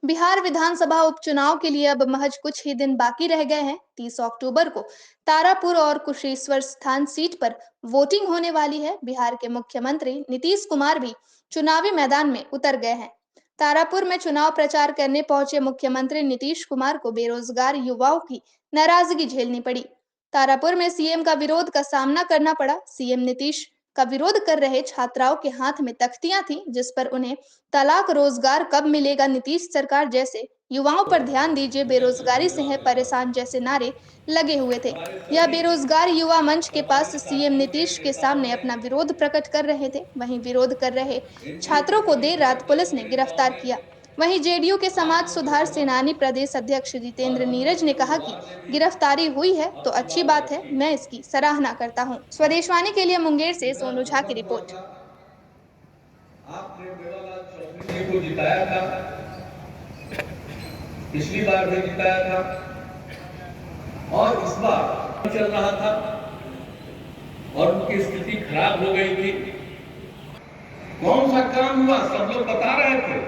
बिहार विधानसभा उपचुनाव के लिए अब महज कुछ ही दिन बाकी रह गए हैं। 30 अक्टूबर को तारापुर और कुशेश्वर स्थान सीट पर वोटिंग होने वाली है। बिहार के मुख्यमंत्री नीतीश कुमार भी चुनावी मैदान में उतर गए हैं। तारापुर में चुनाव प्रचार करने पहुंचे मुख्यमंत्री नीतीश कुमार को बेरोजगार युवाओं की नाराजगी झेलनी पड़ी। तारापुर में सीएम का विरोध का सामना करना पड़ा। सीएम नीतीश का विरोध कर रहे छात्राओं के हाथ में तख्तियां थी, जिस पर उन्हें तलाक, रोजगार कब मिलेगा, नीतीश सरकार जैसे, युवाओं पर ध्यान दीजिए, बेरोजगारी से है परेशान जैसे नारे लगे हुए थे। यह बेरोजगार युवा मंच के पास सीएम नीतीश के सामने अपना विरोध प्रकट कर रहे थे। वहीं विरोध कर रहे छात्रों को देर रात पुलिस ने गिरफ्तार किया। वहीं जेडीयू के समाज सुधार सेनानी प्रदेश अध्यक्ष जितेंद्र नीरज ने कहा कि गिरफ्तारी हुई है तो अच्छी बात है, मैं इसकी सराहना करता हूं। स्वदेशवाणी के लिए मुंगेर से सोनू झा की रिपोर्ट। आपने मेवालाल चौधरी जी को जिताया था, पिछली बार भी जिताया था और इस बार चल रहा था और उनकी स्थिति खराब हो गई थी। कौन सा काम हुआ सब लोग बता रहे थे।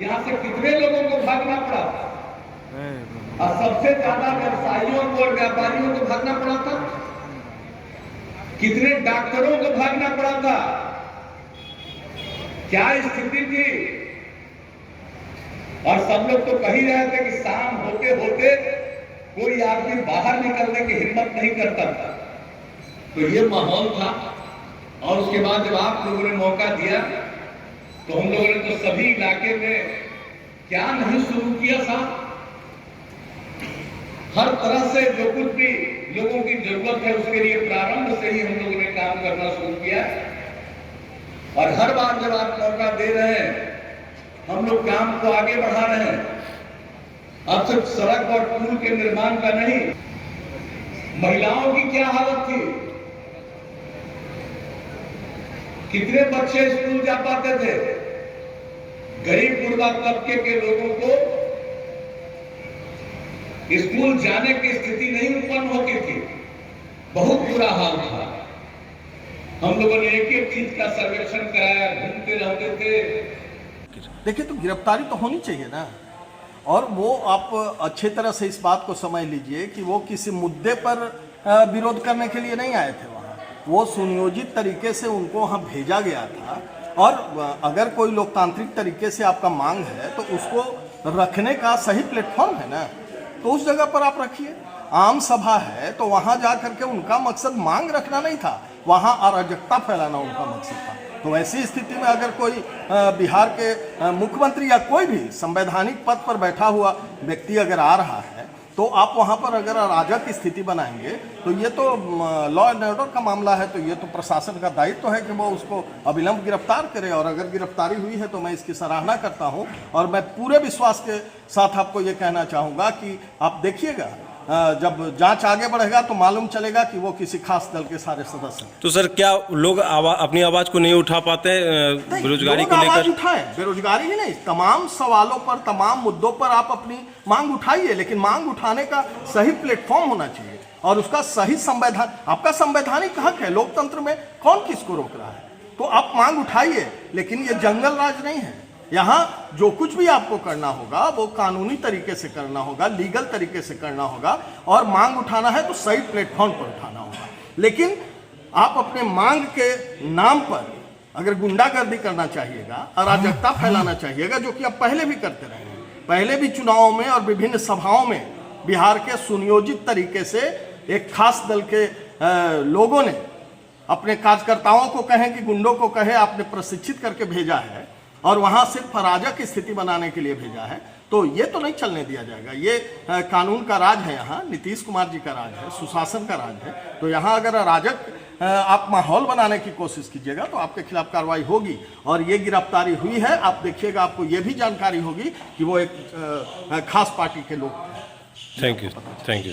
यहाँ से कितने लोगों को भागना पड़ा और सबसे ज्यादा व्यवसायियों को और व्यापारियों को भागना पड़ा था। कितने डॉक्टरों को भागना पड़ा था। क्या स्थिति थी। और सब लोग तो कह ही रहे थे कि शाम होते होते कोई आदमी बाहर निकलने की हिम्मत नहीं करता था। तो ये माहौल था। और उसके बाद जब आप लोगों ने मौका दिया तो हम लोगों ने तो सभी इलाके में क्या नहीं शुरू किया था। हर तरह से जो कुछ भी लोगों की जरूरत है उसके लिए प्रारंभ से ही हम लोगों ने काम करना शुरू किया। और हर बार जब आप मौका दे रहे हैं हम लोग काम को आगे बढ़ा रहे हैं। अब सिर्फ सड़क और पुल के निर्माण का नहीं, महिलाओं की क्या हालत थी। कितने बच्चे स्कूल जा पाते थे। गरीब गुरबा तबके के लोगों को स्कूल जाने की स्थिति नहीं उत्पन्न होती थी। बहुत बुरा हाल था। हम लोगों ने एक एक चीज का सर्वेक्षण कराया, घूमते रहते थे। देखिए, तो गिरफ्तारी तो होनी चाहिए ना। और वो आप अच्छे तरह से इस बात को समझ लीजिए कि वो किसी मुद्दे पर विरोध करने के लिए नहीं आए थे। वहाँ वो सुनियोजित तरीके से उनको वहाँ भेजा गया था। और अगर कोई लोकतांत्रिक तरीके से आपका मांग है तो उसको रखने का सही प्लेटफॉर्म है ना, तो उस जगह पर आप रखिए। आम सभा है तो वहाँ जा करके उनका मकसद मांग रखना नहीं था, वहाँ अराजकता फैलाना उनका मकसद था। तो ऐसी स्थिति में अगर कोई बिहार के मुख्यमंत्री या कोई भी संवैधानिक पद पर बैठा हुआ व्यक्ति अगर आ रहा है तो आप वहाँ पर अगर अराजक की स्थिति बनाएंगे तो ये तो लॉ एंड ऑर्डर का मामला है। तो ये तो प्रशासन का दायित्व है कि वो उसको अविलंब गिरफ्तार करे। और अगर गिरफ्तारी हुई है तो मैं इसकी सराहना करता हूँ। और मैं पूरे विश्वास के साथ आपको ये कहना चाहूँगा कि आप देखिएगा, जब जांच आगे बढ़ेगा तो मालूम चलेगा कि वो किसी खास दल के सारे सदस्य हैं। तो सर, क्या लोग अपनी आवाज को नहीं उठा पाते बेरोजगारी को लेकर? उठाए, बेरोजगारी ही नहीं, तमाम सवालों पर, तमाम मुद्दों पर आप अपनी मांग उठाइए, लेकिन मांग उठाने का सही प्लेटफॉर्म होना चाहिए और उसका सही संवैधान, आपका संवैधानिक हक है। लोकतंत्र में कौन किसको रोक रहा है? तो आप मांग उठाइए, लेकिन ये जंगल राज नहीं है। यहाँ जो कुछ भी आपको करना होगा वो कानूनी तरीके से करना होगा, लीगल तरीके से करना होगा। और मांग उठाना है तो सही प्लेटफॉर्म पर उठाना होगा। लेकिन आप अपने मांग के नाम पर अगर गुंडागर्दी करना चाहिएगा, अराजकता फैलाना चाहिएगा, जो कि आप पहले भी करते रहे हैं। पहले भी चुनावों में और विभिन्न सभाओं में बिहार के सुनियोजित तरीके से एक खास दल के लोगों ने अपने कार्यकर्ताओं को कहें कि गुंडों को कहे, आपने प्रशिक्षित करके भेजा है और वहां सिर्फ अराजक की स्थिति बनाने के लिए भेजा है। तो ये तो नहीं चलने दिया जाएगा। ये कानून का राज है, यहाँ नीतीश कुमार जी का राज है, सुशासन का राज है। तो यहाँ अगर अराजक आप माहौल बनाने की कोशिश कीजिएगा तो आपके खिलाफ कार्रवाई होगी। और ये गिरफ्तारी हुई है, आप देखिएगा, आपको ये भी जानकारी होगी कि वो एक खास पार्टी के लोग। Thank you.